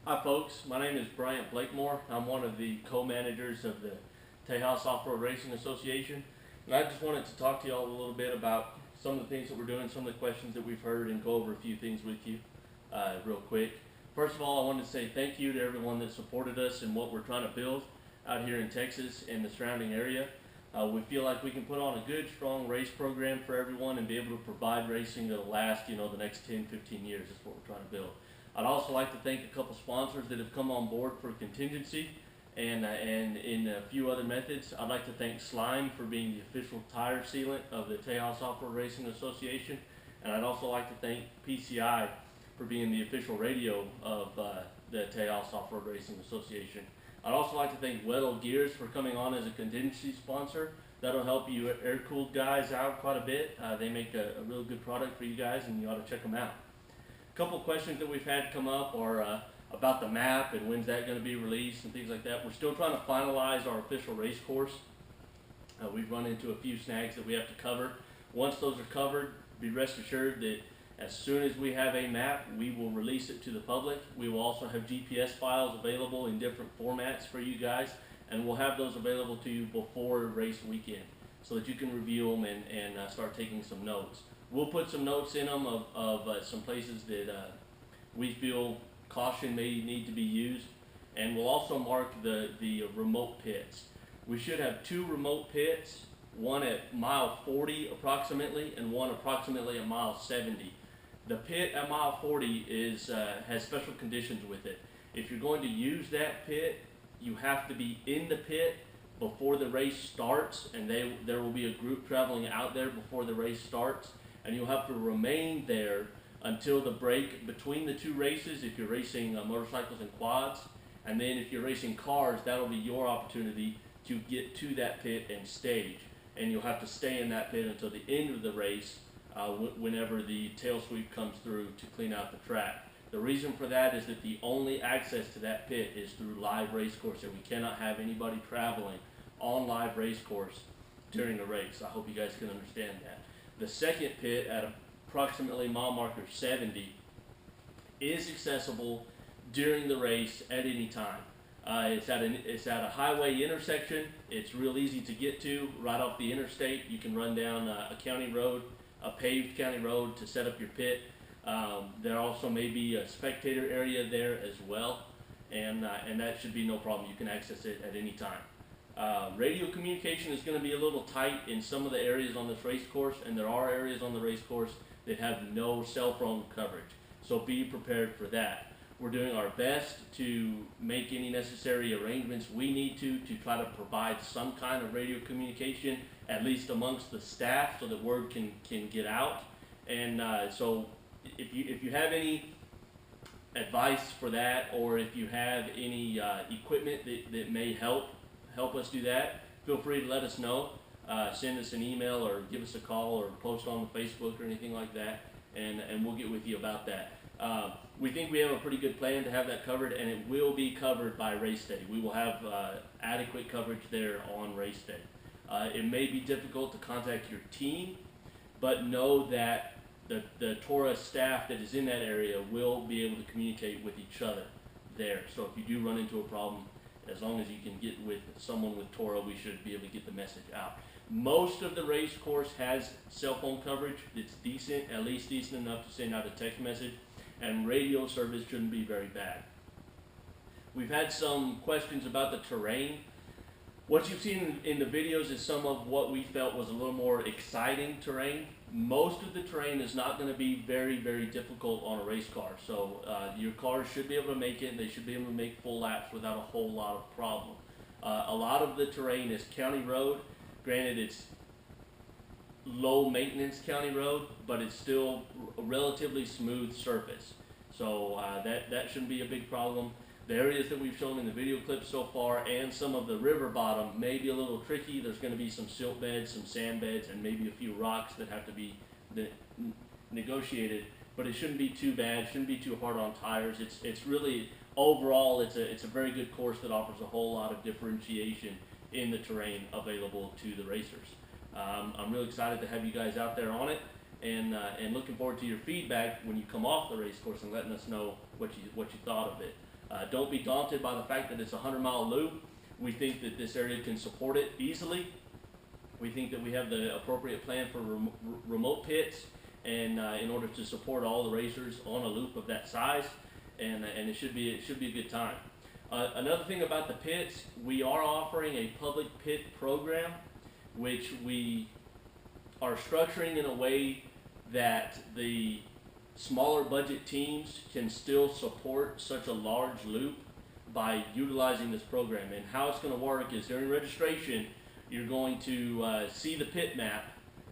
Hi folks, my name is Bryant Blakemore. I'm one of the co-managers of the Tejas Off-Road Racing Association. And I just wanted to talk to you all a little bit about some of the things that we're doing, some of the questions that we've heard, and go over a few things with you real quick. First of all, I wanted to say thank you to everyone that supported us in what we're trying to build out here in Texas and the surrounding area. We feel like we can put on a good, strong race program for everyone and be able to provide racing that'll last, the next 10, 15 years. That's what we're trying to build. I'd also like to thank a couple sponsors that have come on board for contingency and in a few other methods. I'd like to thank Slime for being the official tire sealant of the Tejas Off-Road Racing Association. And I'd also like to thank PCI for being the official radio of the Tejas Off-Road Racing Association. I'd also like to thank Weddle Gears for coming on as a contingency sponsor. That'll help you air-cooled guys out quite a bit. They make a real good product for you guys, and you ought to check them out. A couple of questions that we've had come up are about the map and when's that going to be released and things like that. We're still trying to finalize our official race course. We've run into a few snags that we have to cover. Once those are covered, be rest assured that as soon as we have a map, we will release it to the public. We will also have GPS files available in different formats for you guys, and we'll have those available to you before race weekend so that you can review them and start taking some notes. We'll put some notes in them of some places that we feel caution may need to be used, and we'll also mark the remote pits. We should have 2 remote pits, one at mile 40 approximately, and one approximately at mile 70. The pit at mile 40 has special conditions with it. If you're going to use that pit, you have to be in the pit before the race starts, and there will be a group traveling out there before the race starts. And you'll have to remain there until the break between the 2 races if you're racing motorcycles and quads. And then if you're racing cars, that'll be your opportunity to get to that pit and stage. And you'll have to stay in that pit until the end of the race whenever the tail sweep comes through to clean out the track. The reason for that is that the only access to that pit is through live race course, and we cannot have anybody traveling on live race course during the race. I hope you guys can understand that. The second pit at approximately mile marker 70 is accessible during the race at any time. It's at a highway intersection. It's real easy to get to right off the interstate. You can run down a county road, a paved county road to set up your pit. There also may be a spectator area there as well, and that should be no problem. You can access it at any time. Radio communication is going to be a little tight in some of the areas on this race course, and there are areas on the race course that have no cell phone coverage, so be prepared for that. We're doing our best to make any necessary arrangements we need to try to provide some kind of radio communication, at least amongst the staff, so that word can get out. And so if you have any advice for that, or if you have any equipment that may help us do that, feel free to let us know. Send us an email or give us a call or post on Facebook or anything like that, and we'll get with you about that. We think we have a pretty good plan to have that covered, and it will be covered by race day. We will have adequate coverage there on race day. It may be difficult to contact your team, but know that the Toro staff that is in that area will be able to communicate with each other there. So if you do run into a problem, as long as you can get with someone with Toro, we should be able to get the message out. Most of the race course has cell phone coverage. It's decent, at least decent enough to send out a text message, and radio service shouldn't be very bad. We've had some questions about the terrain. What you've seen in the videos is some of what we felt was a little more exciting terrain. Most of the terrain is not going to be very, very difficult on a race car. So your cars should be able to make it, and they should be able to make full laps without a whole lot of problem. A lot of the terrain is county road. Granted, it's low maintenance county road, but it's still a relatively smooth surface. So that shouldn't be a big problem. The areas that we've shown in the video clips so far and some of the river bottom may be a little tricky. There's going to be some silt beds, some sand beds, and maybe a few rocks that have to be negotiated, but it shouldn't be too bad. It shouldn't be too hard on tires. It's really, overall, it's a very good course that offers a whole lot of differentiation in the terrain available to the racers. I'm really excited to have you guys out there on it, and looking forward to your feedback when you come off the race course and letting us know what you thought of it. Don't be daunted by the fact that it's a 100-mile loop. We think that this area can support it easily. We think that we have the appropriate plan for remote pits, and in order to support all the racers on a loop of that size, and it should be a good time. Another thing about the pits, we are offering a public pit program, which we are structuring in a way that the smaller budget teams can still support such a large loop by utilizing this program. And how it's going to work is during registration, you're going to see the pit map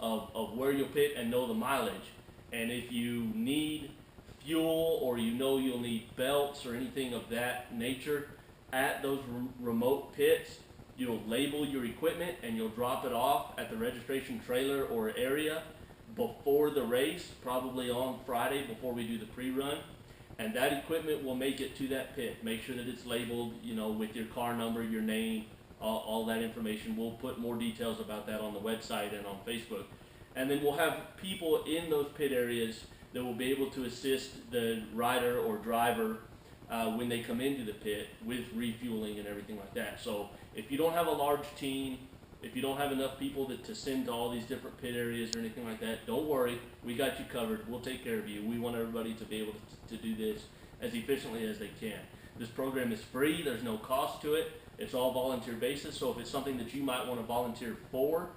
of where you'll pit and know the mileage. And if you need fuel, or you'll need belts or anything of that nature at those remote pits, you'll label your equipment and you'll drop it off at the registration trailer or area before the race, probably on Friday before we do the pre-run, and that equipment will make it to that pit. Make sure that it's labeled, with your car number, your name, all that information. We'll put more details about that on the website and on Facebook. And then we'll have people in those pit areas that will be able to assist the rider or driver when they come into the pit with refueling and everything like that. So if you don't have a large team, if you don't have enough people to send to all these different pit areas or anything like that, don't worry. We got you covered. We'll take care of you. We want everybody to be able to do this as efficiently as they can. This program is free. There's no cost to it. It's all volunteer basis. So if it's something that you might want to volunteer for,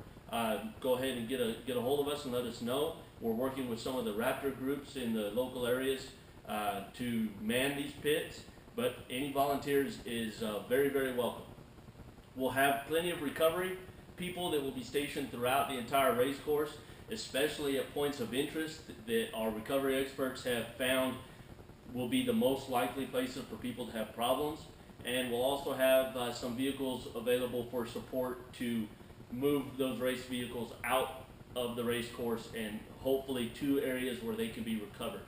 go ahead and get a hold of us and let us know. We're working with some of the Raptor groups in the local areas to man these pits, but any volunteers is very, very welcome. We'll have plenty of recovery people that will be stationed throughout the entire race course, especially at points of interest that our recovery experts have found will be the most likely places for people to have problems. And we'll also have some vehicles available for support to move those race vehicles out of the race course and hopefully to areas where they can be recovered.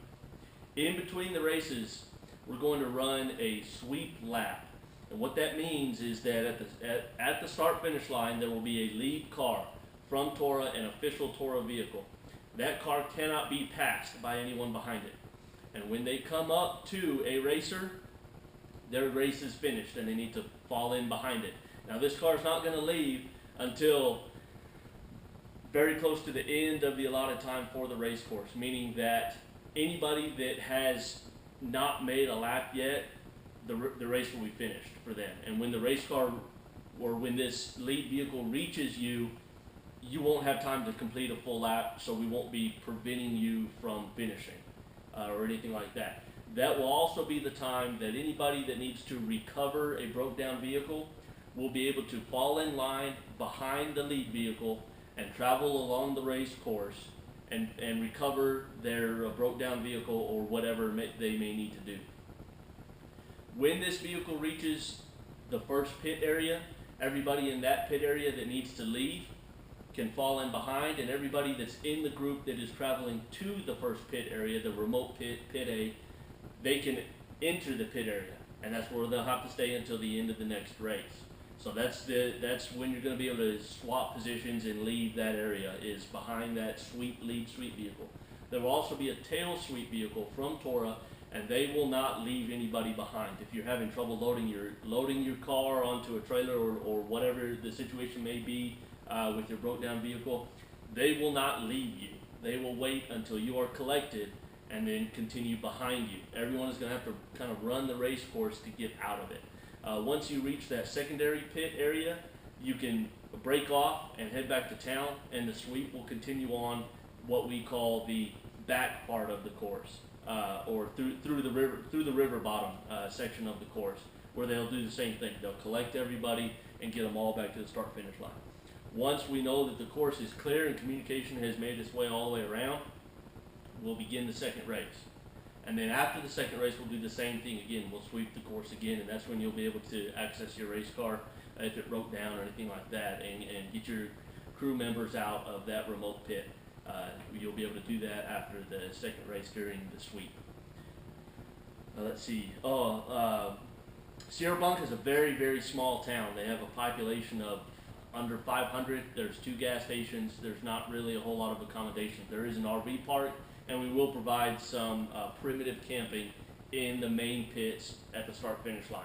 In between the races, we're going to run a sweep lap. And what that means is that at the start-finish line, there will be a lead car from Tora, an official Tora vehicle. That car cannot be passed by anyone behind it. And when they come up to a racer, their race is finished and they need to fall in behind it. Now this car is not going to leave until very close to the end of the allotted time for the race course, meaning that anybody that has not made a lap yet, the race will be finished for them. And when the race car, or when this lead vehicle reaches you, you won't have time to complete a full lap, so we won't be preventing you from finishing or anything like that. That will also be the time that anybody that needs to recover a broke down vehicle will be able to fall in line behind the lead vehicle and travel along the race course and recover their broke down vehicle or whatever they may need to do. When this vehicle reaches the first pit area, everybody in that pit area that needs to leave can fall in behind, and everybody that's in the group that is traveling to the first pit area, the remote pit A, they can enter the pit area, and that's where they'll have to stay until the end of the next race. So that's when you're going to be able to swap positions and leave that area, is behind that lead sweep vehicle. There will also be a tail sweep vehicle from Tora, and they will not leave anybody behind. If you're having trouble loading your car onto a trailer or whatever the situation may be with your broke down vehicle, they will not leave you. They will wait until you are collected and then continue behind you. Everyone is going to have to kind of run the race course to get out of it. Once you reach that secondary pit area, you can break off and head back to town, and the sweep will continue on what we call the back part of the course, or through the river bottom section of the course, where they'll do the same thing. They'll collect everybody and get them all back to the start finish line. Once we know that the course is clear and communication has made its way all the way around, we'll begin the second race. And then after the second race, we'll do the same thing again. We'll sweep the course again, and that's when you'll be able to access your race car if it broke down or anything like that, and get your crew members out of that remote pit. You'll be able to do that after the second race during the sweep. Let's see. Sierra Blanca is a very, very small town. They have a population of under 500. There's 2 gas stations. There's not really a whole lot of accommodations. There is an RV park, and we will provide some primitive camping in the main pits at the start-finish line.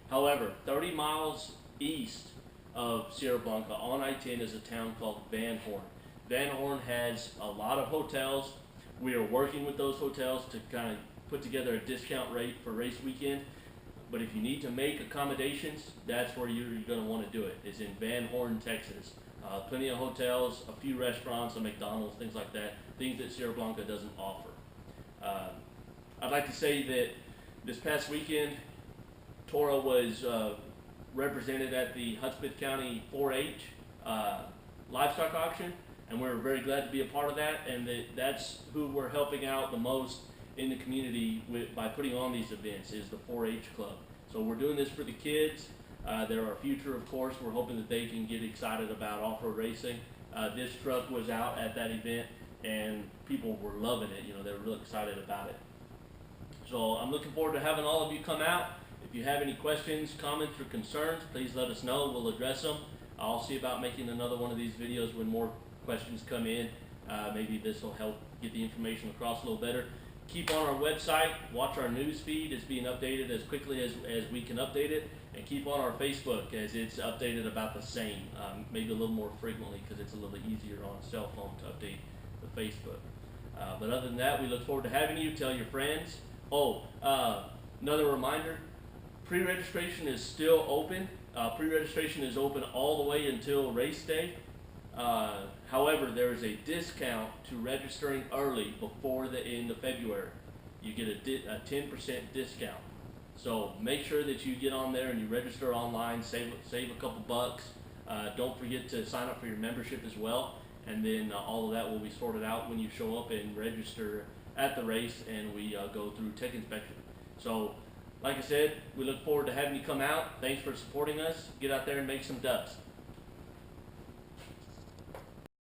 However, 30 miles east of Sierra Blanca on I-10 is a town called Van Horn. Van Horn has a lot of hotels. We are working with those hotels to kind of put together a discount rate for race weekend. But if you need to make accommodations, that's where you're going to want to do it, is in Van Horn, Texas. Plenty of hotels, a few restaurants, a McDonald's, things like that, things that Sierra Blanca doesn't offer. I'd like to say that this past weekend, Toro was represented at the Hudspeth County 4-H livestock auction, and we're very glad to be a part of that, and that's who we're helping out the most in the community by putting on these events, is the 4-H club. So we're doing this for the kids. They're our future, of course. We're hoping that they can get excited about off-road racing. This truck was out at that event, and people were loving it. They were real excited about it. So I'm looking forward to having all of you come out. If you have any questions, comments, or concerns, please let us know. We'll address them. I'll see about making another one of these videos when more questions come in. Maybe this will help get the information across a little better. Keep on our website, watch our news feed. It's being updated as quickly as we can update it, and keep on our Facebook as it's updated about the same, maybe a little more frequently because it's a little easier on a cell phone to update the Facebook. But other than that, we look forward to having you. Tell your friends. Another reminder, pre-registration is still open. Pre-registration is open all the way until race day. However, there is a discount to registering early before the end of February. You get a 10% discount. So make sure that you get on there and you register online, save a couple bucks. Don't forget to sign up for your membership as well. And then all of that will be sorted out when you show up and register at the race, and we go through tech inspection. So, like I said, we look forward to having you come out. Thanks for supporting us. Get out there and make some dubs.